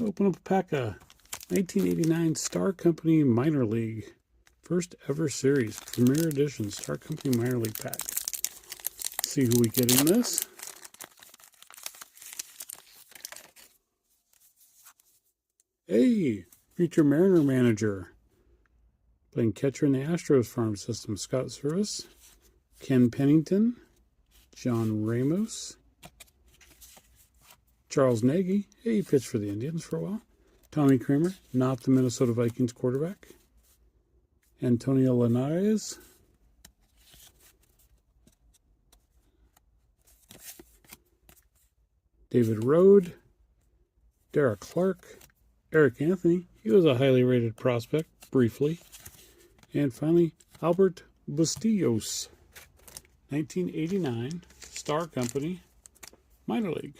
Open up a pack of 1989 Star Company Minor League. First ever series. Premier Edition Star Company Minor League pack. Let's see who we get in this. Hey, future Mariner manager. Playing catcher in the Astros farm system. Scott Service. Ken Pennington. John Ramos. Charles Nagy. Hey, he pitched for the Indians for a while. Tommy Kramer, not the Minnesota Vikings quarterback. Antonio Linares. David Rode. Derek Clark. Eric Anthony. He was a highly rated prospect, briefly. And finally, Albert Bustillos. 1989 Star Company Minor League.